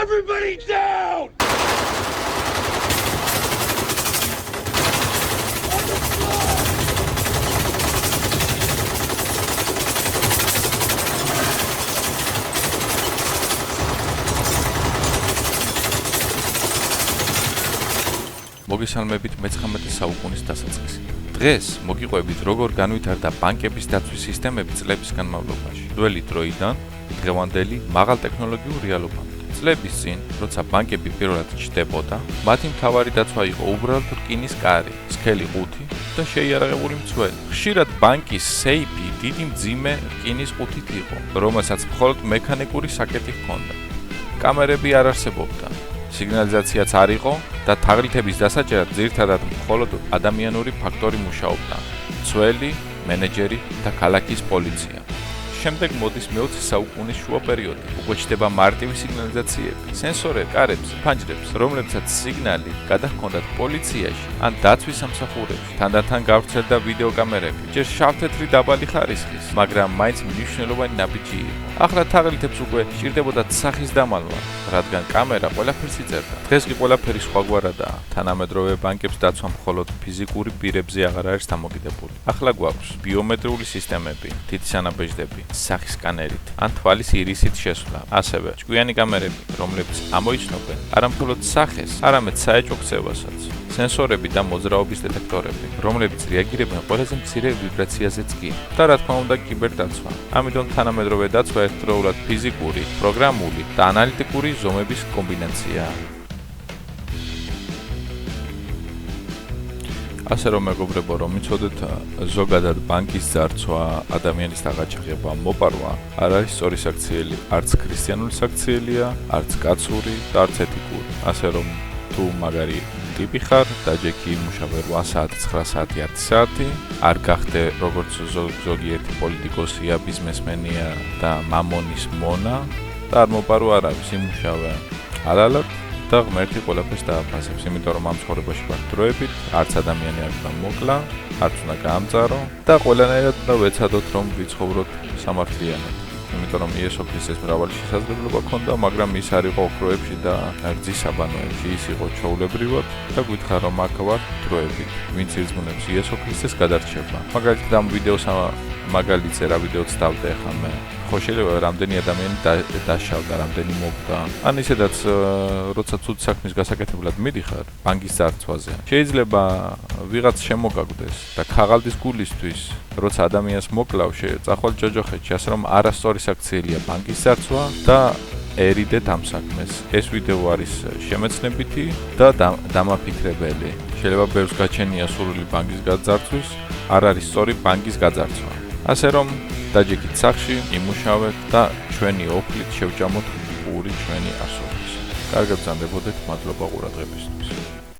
Everybody down! მოგესალმებით მე-19 საუკუნის დასაწყისი. დღეს მოგიყვებით როგორ განვითარდა ბანკების დაცვის სისტემები წლების განმავლობაში. ძველი დროიდან დღევანდელი მაღალტექნოლოგიურ რეალობამდე. წლების წინ, როცა ბანკები პირველად ჩნდებოდა, მათი მთავარი დაცვა იყო უბრალოდ რკინის კარი, სქელი ყუთი და შეიარაღებული მცველი. ხშირად ბანკის სეიფი დიდი მძიმე რკინის ყუთით იყო, რომელსაც მხოლოდ მექანიკური საკეტი ჰქონდა. კამერები არ არსებობდა. სიგნალიზაციაც არ იყო და თაღლითების დასაჭერად ძირითადად მხოლოდ ადამიანური ფაქტორი მუშაობდა. მცველი, მენეჯერი და ქალაქის პოლიცია. შემდეგ მოდის მე-20 საუკუნის შუა პერიოდი. უკვე ჩნდება მარტივი სიგნალიზაციები, სენსორები კარებს, ფანჯრებს, რომლებსაც სიგნალი გადაჰქონდათ პოლიციაში ან დაცვის სამსახურებში. თანდათან გავრცელდა ვიდეო კამერები, ჯერ შავ-თეთრი დაბალი ხარისხის, მაგრამ მაინც მნიშვნელოვანი ნაბიჯი იყო. ახლა თაღლითებს უკვე სჭირდებოდათ სახის დამალვა, რადგან კამერა ყველაფერს იწერდა. დღეს კი ყველაფერი სხვაგვარადაა. თანამედროვე ბანკებს დაცვა მხოლოდ ფიზიკური პირებზე აღარ არის დამოკიდებული. ახლა გვაქვს ბიომეტრიული სისტემები, თითის ანაბეჭდები, სახის სკანერით, ან თვალის ირისით შესვლა. ასევე ჭკვიანი კამერები, რომლებიც ამოიცნობენ არა მხოლოდ სახეს, არამედ საეჭვო ქცევასაც. სენსორები და მოძრაობის დეტექტორები, რომლებიც რეაგირებენ ყველაზე მცირე ვიბრაციაზეც კი. და რა თქმა უნდა, კიბერდაცვა. ამიტომ თანამედროვე დაცვა ერთდროულად ფიზიკური, პროგრამული და ანალიტიკური ზომების კომბინაციაა. ასე რომ მეგობრებო, რომ იცოდეთ, ზოგადად ბანკის ძარცვა, ადამიანის დაღაჭრება, მოპარვა არ არის სწორი საქციელი, არც ქრისტიანული საქციელია, არც კაცური და არც ეთიკური. ასე რომ თუ მაგარი ტიპი ხარ, დაჯექი იმუშავე 8 საათი, 9 საათი, 10 საათი, არ გახდე როგორც ზოგიერთი პოლიტიკოსია, ბიზნესმენია და მამონის მონა და არ მოპარო არავის, იმუშავე ალალად და ღმერთი ყველაფერს დააფასებს, იმიტომ რომ ამ ცხოვრებაში ვართ დროებით, არც ადამიანი არ უნდა მოკლა, არც უნდა გაამწარო და ყველანაირად უნდა ვეცადოთ, რომ ვიცხოვროთ სამართლიანად. იმიტომ რომ იესო ქრისტეს მრავალი შესაძლებლობა ჰქონდა, მაგრამ ის არ იყო ოქროებში და რძის საბანოებში, ის იყო ჩვეულებრივად და გვითხრა რომ აქ ვარ დროებით. ვინც ირწმუნებს იესო ქრისტეს გადარჩება. მაგალითად ამ ვიდეოს მაგალითზე რა ვიდეოც დავდე ახლა მე. ხო შეიძლება რამდენი ადამიანი დაშავდა, რამდენი მოკდა. ან ისედაც როცა ცუდ საქმის გასაკეთებლად მიდიხარ ბანკის ძარცვაზე. შეიძლება ვიღაც შემოგაგდეს და ქაღალდის გულისთვის, როცა ადამიანს მოკლავ წახვალ ჯოჯოხეთში, ასე რომ არასწორი საქციელია ბანკის ძარცვა და ერიდეთ ამ საქმეს. ეს ვიდეო არის შემეცნებითი და დამაფიქრებელი. შეიძლება ბევრს გაჩენია სურვილი ბანკის გაძარცვის, არ არის სწორი ბანკის გაძარცვა. ასე რომ დაჯექით სახში, იმუშავეთ და ჩვენი ოფლით შევჭამოთ პური ჩვენი ასოების. კარგად გრძანდებოდეთ, მადლობა ყურადღებისთვის.